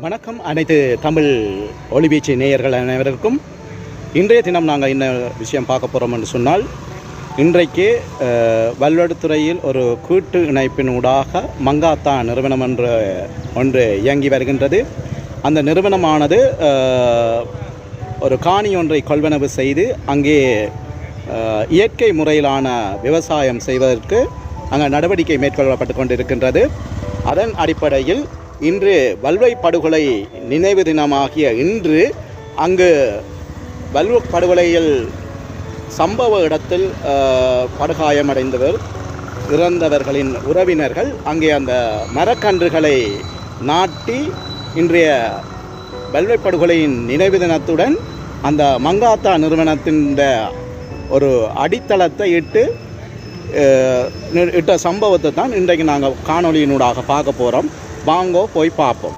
வணக்கம் அனைத்து தமிழ் ஒளிவீச்சு நேயர்கள் அனைவருக்கும். இன்றைய தினம் நாங்கள் என்ன விஷயம் பார்க்க போகிறோம் என்று சொன்னால், இன்றைக்கு வல்வடுத்துறையில் ஒரு கூட்டு இணைப்பினூடாக மங்காத்தா நிறுவனம் என்ற ஒன்று இயங்கி வருகின்றது. அந்த நிறுவனமானது ஒரு காணி ஒன்றை கொள்வனவு செய்து அங்கே இயற்கை முறையிலான விவசாயம் செய்வதற்கு அங்கே நடவடிக்கை மேற்கொள்ளப்பட்டு கொண்டிருக்கின்றது. அதன் அடிப்படையில் இன்று வல்வை படுகொலை நினைவு தினமாகிய இன்று அங்கு வல்வ படுகொலையில் சம்பவ இடத்தில் படுகாயமடைந்தவர் இறந்தவர்களின் உறவினர்கள் அங்கே அந்த மரக்கன்றுகளை நாட்டி இன்றைய வல்வை படுகொலையின் நினைவு தினத்துடன் அந்த மங்காத்தா நிறுவனத்தின் ஒரு அடித்தளத்தை இட்ட சம்பவத்தை தான் இன்றைக்கு நாங்கள் காணொலியினூடாக பார்க்க போகிறோம். வாங்கோ போய் பார்ப்போம்.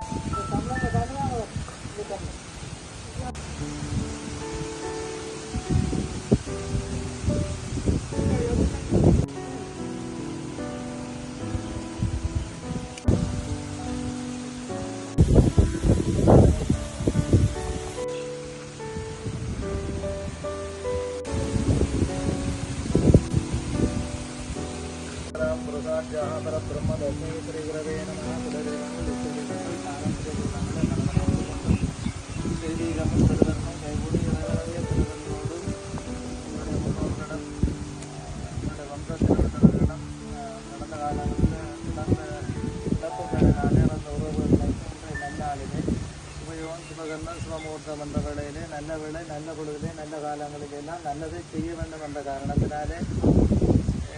வந்த வேளையிலே நல்ல வேளை நல்ல பொழுதிலே நல்ல காலங்களிலெல்லாம் நல்லதை செய்ய வேண்டும் என்ற காரணத்தினாலே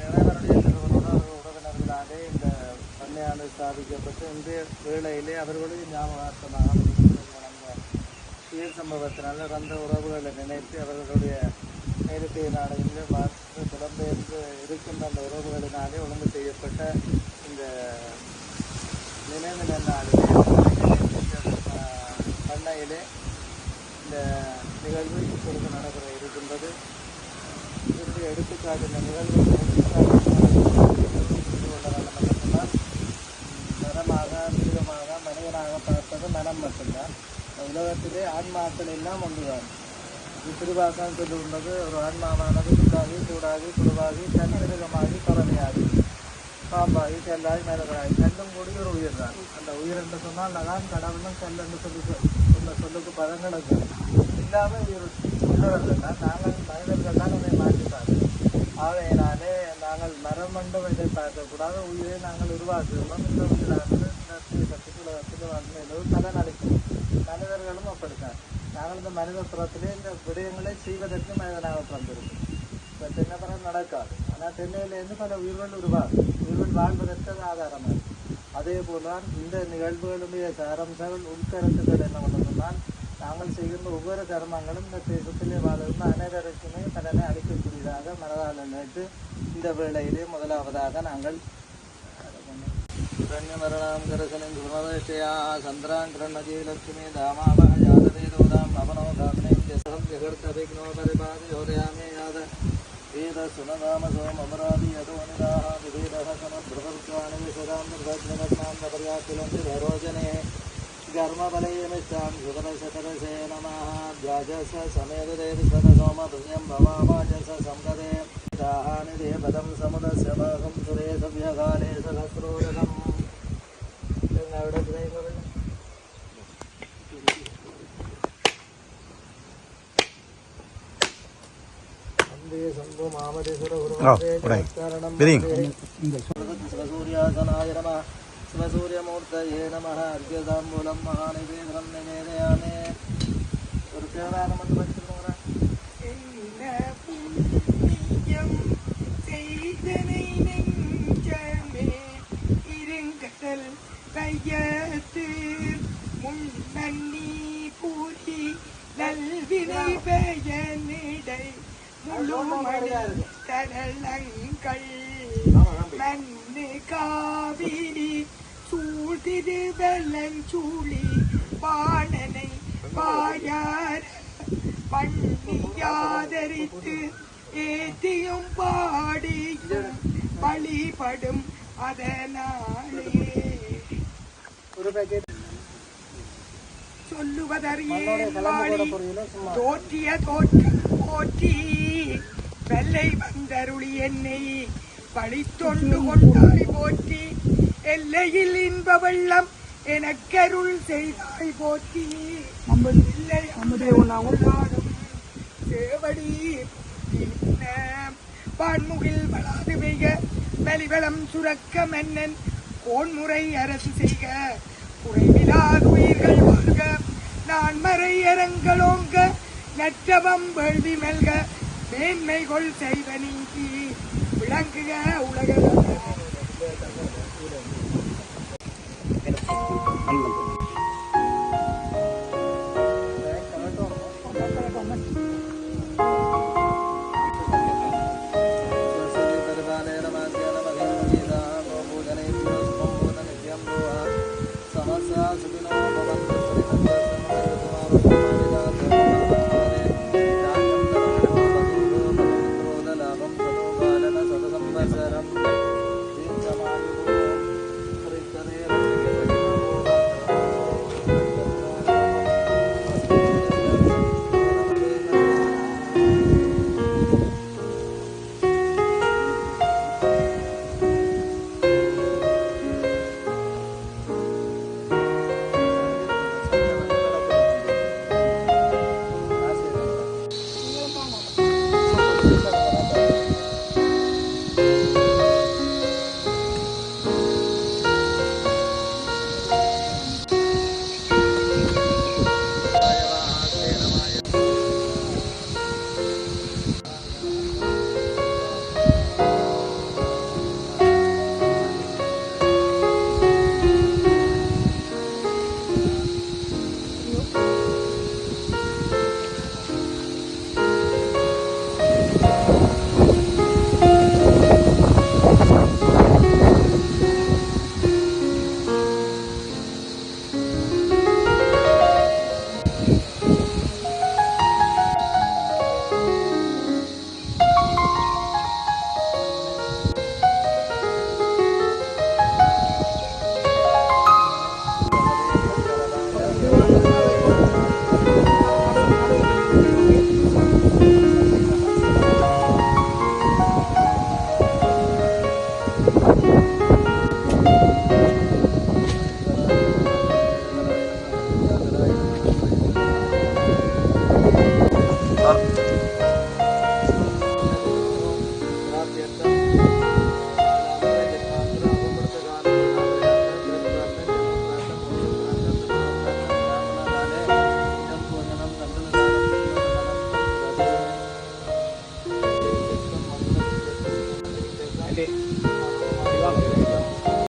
இறைவனுடைய உறவினர்களாலே இந்த பண்ணையானது ஸ்தாபிக்கப்பட்டு இன்றைய வேளையிலே அவர்களுடைய ஞாபகார்த்தமாக நடந்த உயிர் சம்பவத்தினால இறந்த உறவுகளை நினைத்து அவர்களுடைய நேரத்தை நாடுகளில் பார்த்து புலம்பெயர்ந்து இருக்கின்ற அந்த உறவுகளினாலே ஒழுங்கு செய்யப்பட்ட இந்த நினைவு நாளிலே பண்ணையிலே இந்த நிகழ்வு இப்பொழுது நடைபெற இருக்கின்றது. இதற்கு எடுத்துக்காட்டு இந்த நிகழ்வு சொன்னால் மரமாக மிருகமாக மனிதனாக பார்ப்பது மனம் மட்டும்தான். உலகத்திலே ஆன்மாக்கள் எல்லாம் ஒன்றுதான். திருவாசகம் சொல்லுகின்றது, ஒரு ஆன்மாவானது புல்லாகி சூடாகி குழுவாகி மிருகமாகி பறவையாகி பாம்பாகி செல்லாகி மனிதனாகி செல்லும் கூடிய ஒரு உயிர் தான். அந்த உயிர் என்று சொன்னால் நகான் கடவுளும் செல் என்று சொல்லுக்கு பதங்களுக்கு இல்லாமல் உயிர் உள்ளவர்கள் தான். நாங்கள் மனிதர்கள் தான் அதை மாற்றிப்பார்கள். ஆகையினாலே நாங்கள் மரம் மண்டும் இதை பார்க்கக்கூடாது. உயிரை நாங்கள் உருவாக்குகிறோம். இந்த உயிரானது உலகத்தில் வன்மையிலும் பலன் அளிக்கும். மனிதர்களும் அப்படித்தான். நாங்கள் இந்த மனித புறத்திலே இந்த விடயங்களை செய்வதற்கு மனிதனாக பிறந்திருக்கும். இப்போ தென்னைப்பறம் நடக்காது. ஆனால் தென்னையிலேருந்து பல உயிர்கள் உருவாகும். உயிர்கள் வாழ்வதற்கு அது ஆதாரமாக இருக்கும். அதே போல்தான் இந்த நிகழ்வுகளுடைய சாரம்சங்கள் உள்கருத்துக்கள் என்ன சொன்னால், நாங்கள் செய்கின்ற ஒவ்வொரு கர்மங்களும் இந்த தேசத்திலே வாழ்கின்ற அனைவருக்குமே பலனை அளிக்கக்கூடியதாக மனதால் நினைத்து இந்த வேளையிலே முதலாவதாக நாங்கள் மரணம் கரசனின் குணதேஷ்டையா சந்திரான் கிரணஜீலட்சுமி தாமாவ யாதவேதோதாம் நவனோ தாமினேம் ஜசகம் ஜகர்த்தபிக்னோ பரிபாதி யோதயாமே யாத வேத சுனதாமசோ அமராதி யதோனிதாஹ விவேதஹ சமத்ருவர்த்வானி விசதாம் நிர்வஜ்னத்மாம் நபர்யாக்குலந்தி தரோஜனே கர்மபலயமிஷ்டாம் சுகரசகரசே நமः ஜாஜச சமேததேவி சதசோம புண்ணியம் பவாவாஜச சம்கதே தாஹானிதே பதம் சமுதஸ்ய பாகம் சுரே சவ்யகாலே சகஸ்ரோதகம். சூர்யாசனாய நம சிவசூரியமூர்த்தயே நம அர்க்யதாம்பூலம் மகாநிவேதனம் நிவேதயாமே. ஒரு தேவாரம் வந்து படிச்சிருக்கோம். கையத்து முன்னி பூரி நல்வினை பயனிடை முழுமணி தரளங்கள் மண்ணு காவிரி சூழ்திரு வெள்ளஞ்சூழி பாணனை பாயார் பண்ணியாதரித்து ஏத்தியும் பாடியும் வழிபடும் அதனாலே ஒரு பேக்கெட் சொல்லுவதறியேன் வாழி தோற்றிய தோற்றம் போற்றி வெள்ளை வந்தருளி என்னை பழித்தொண்டு கொண்டாய் போற்றி எல்லையில் இன்ப வெள்ளம் எனக்கருள் செய்தாய் போற்றி இல்லை உள்ளாடும் சேவடி பான்முகில் வளாது பெய்க மலிவளம் சுரக்க மன்னன் கோன்முறை அரசு செய்க குறைவிலாத உயிர்கள் வாழ்க நான் மறை அரங்களோங்க நற்றவம் வேள்வி மெல்க மேன்மைகொள் செய்வ நீங்கி விளங்குக உலக